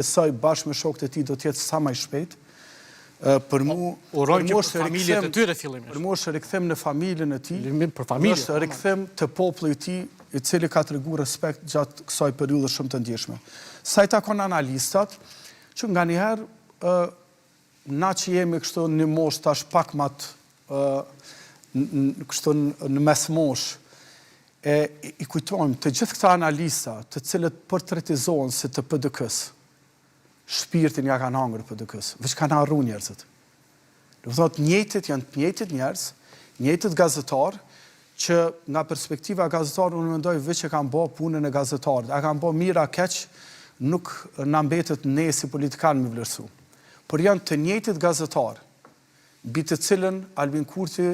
Besoj bashkë me shokët e tij do të jetë sa më shpejt. Për mu familjet e tyre fillimisht. Për mu është rikthem në familjen e tij. Për familjen. Është rikthem të popullit të tij, i cili ka treguar respekt gjatë kësaj periudhe shumë të ndjeshme. Sa i takon analistat, që nganjëherë na që jemi kështu në moshë tash pak më kështu në mes moshë, i kujtojmë të gjithë këta analista, të cilët portretizohen si të PDK-s, shpirtin ja kanë hangër PDK-s, veç kanë harru njerëzit. Do të thotë njëjtët janë të njëjtët njerëz, njëjtët gazetar, që nga perspektiva gazetarë unë mendoj veç e kanë bë punën e gazetarit. A kanë bë mira keq, nuk na mbetet ne si politikanë me vlerësu. Por janë të njëjtët gazetarë, mbi të cilën Albin Kurti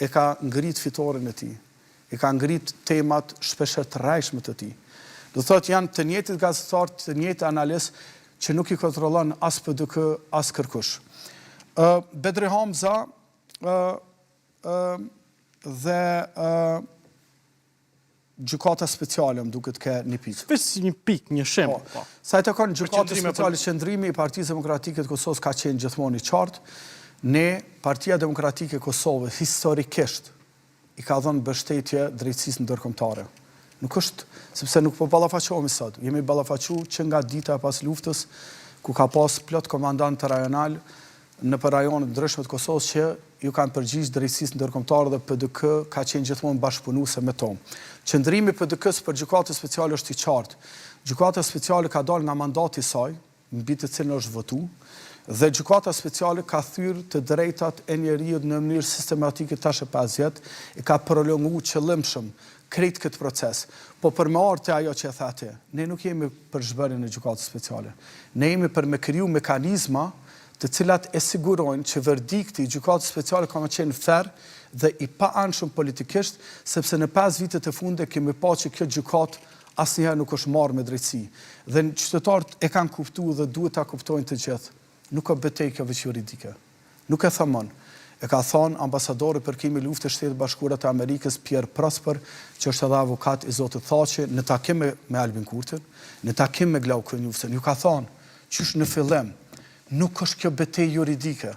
e ka ngrit fitoren e tij, e ka ngrit temat shpeshherë të rrajshme të tij. Do thotë janë të njëjtët gazetarë, të njëjtë analistë që nuk i kontrollon as PDK, as kërkush. Bedri Hamza dhe gjykata speciale më duket ka një pikë. Vetë një pikë, një shem. Sa i takon gjykata speciale, qëndrimi i Partisë Demokratike të Kosovës ka qenë gjithmonë i qartë. Ne, Partia Demokratike e Kosovës, historikisht i ka dhënë mbështetje drejtësisë ndërkombëtare. Nuk është, sepse nuk po ballafaqohemi sot. Jemi ballafaquar që nga dita pas luftës, ku ka pas plot komandantë rajonal në për rajonet ndryshme të Kosovës që ju kanë përgjigjë drejtësisë ndërkombëtare dhe PDK ka qenë gjithmonë bashkëpunuese me to. Qëndrimi i PDK-s për gjykatën speciale është i qartë. Gjykata speciale ka dalë nga mandati i saj, mbi të cilën është votuar, dhe gjykata speciale ka thyrë të drejtat e njerëzit në mënyrë sistematike tash e 5 vjet, e ka prolonguar qëllimshëm krejt këtë proces. Po për me ardhë ajo që e thate, ne nuk jemi për zhbërjen e gjykatës speciale. Ne jemi për me kriju mekanizma të cilat e sigurojnë që verdikti i gjykatës speciale ka më qenë fer dhe i pa anshëm politikisht, sepse në 5 vitet e fundit kemi pa që kjo gjykatë asnjëherë nuk është marrë me drejtësi. Dhe qytetarët e kanë kuptuar dhe duhet ta kuptojnë të gjithë. Nuk ka betejë kjo veç juridike. Nuk e themon. E ka thonë ambasadori përkimi luftë e Shtetit Bashkuar të Amerikës Pierre Prosper, që është edhe avokat i zotit Thaçi, në takim me Albin Kurtin, në takim me Glauk Njufsen, ju ka thonë, qysh në fillim, nuk është kjo betejë juridike.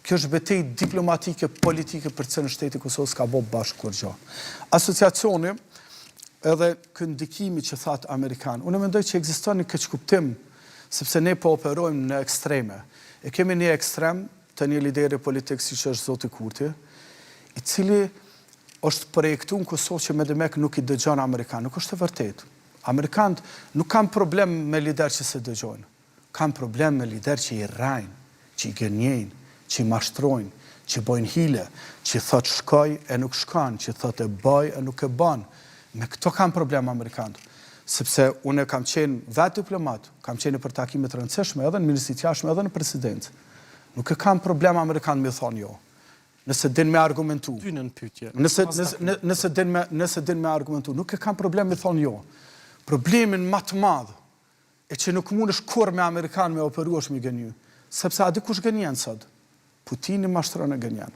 Kjo është betejë diplomatike, politike për cilën Shteti i Kosovës ka bërë bashkë kur gjë. Asociacioni edhe këndikimi që thatë Amerikan, unë mendoj që ekziston një keq kuptim, sepse ne po operojmë në ekstreme. E kemi një ekstrem të një lideri politik si që është zoti Kurti, i cili është projektu në Kosovë që me demek nuk i dëgjon Amerikanë. Nuk është e vërtet. Amerikanët nuk kanë problem me lider që se dëgjojnë. Kanë problem me lider që i rrajnë, që i gënjejnë, që i mashtrojnë, që bojnë hile, që thot shkoj e nuk shkan, që thot e bëj e nuk e ban. Me këto kanë problem Amerikanët. Sepse unë kam qenë vetë diplomat, kam qenë për takimet të rëndësishme edhe në ministrit jashtëm edhe në presidencë. Nuk e kam problem Amerikanë me thonë jo. Nëse din me argumentu. Nëse din me argumentu. Nuk e kam problem me thonë jo. Problemin më të madh e që nuk mund është kur me Amerikanë me operu është me gënju. Sepse a di kush gënjen sot? Putini mashtron e gënjen.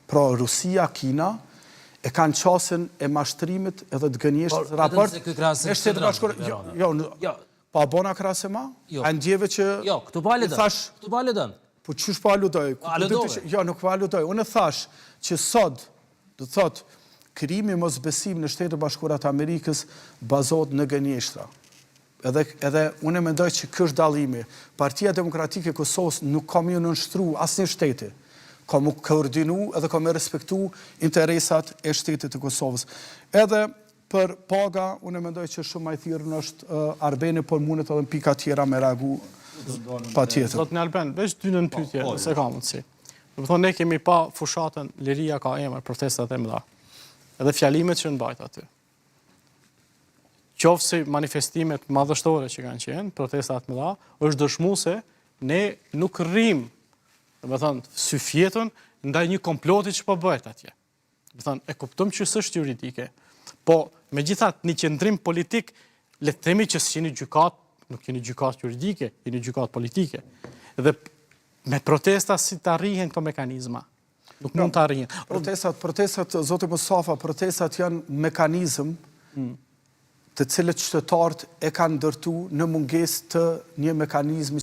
Pra Rusia, Kina e kanë qasën e mashtrimit edhe të gënjesht raport. E Shtetit Bashkuar. Jo. Pa bona krahase ma? A ndjeve që Jo, këtu po aludon. Po qysh po aludoj? Jo, nuk po aludoj. Unë thash që sot, do të thot, krimi mosbesim në Shtetet Bashkuara të Amerikës bazohet në gënjeshtra. Edhe unë mendoj që ky është dallimi. Partia Demokratike e Kosovës nuk ka më nënshtru asnjë shteti. Ka më koordinu edhe ka më respektu interesat e Shtetit të Kosovës. Edhe për paga, unë mendoj që shumë më i thirrën është Arbeni, por mundet edhe në pika tjera me reagu pa tjetër. Zot në Alben, veç dy në pyetje, se ka mundësi. Do të thonë, ne kemi pa fushatën, liria ka emër, protestat e mëdha. Edhe fjalimet që në bajt aty. Qoftë si manifestimet madhështore që kanë qenë, protestat mëdha, është dëshmuese ne nuk rrim, do të thonë, syfjetën ndaj një komploti që po bëhet atje. Do të thonë, e kuptojmë që s'është juridike, po megjithatë një qendrim politik, le të themi që s'jeni gjykat, nuk jeni gjykat juridike, jeni gjykat politike. Dhe me protesta si të arrihen këto mekanizma. Nuk mund të arrihen. Protestat, zotë Mustafa, protestat janë mekanizëm të cilët qytetarët e kanë ndërtu në mungesë të një mekanizmi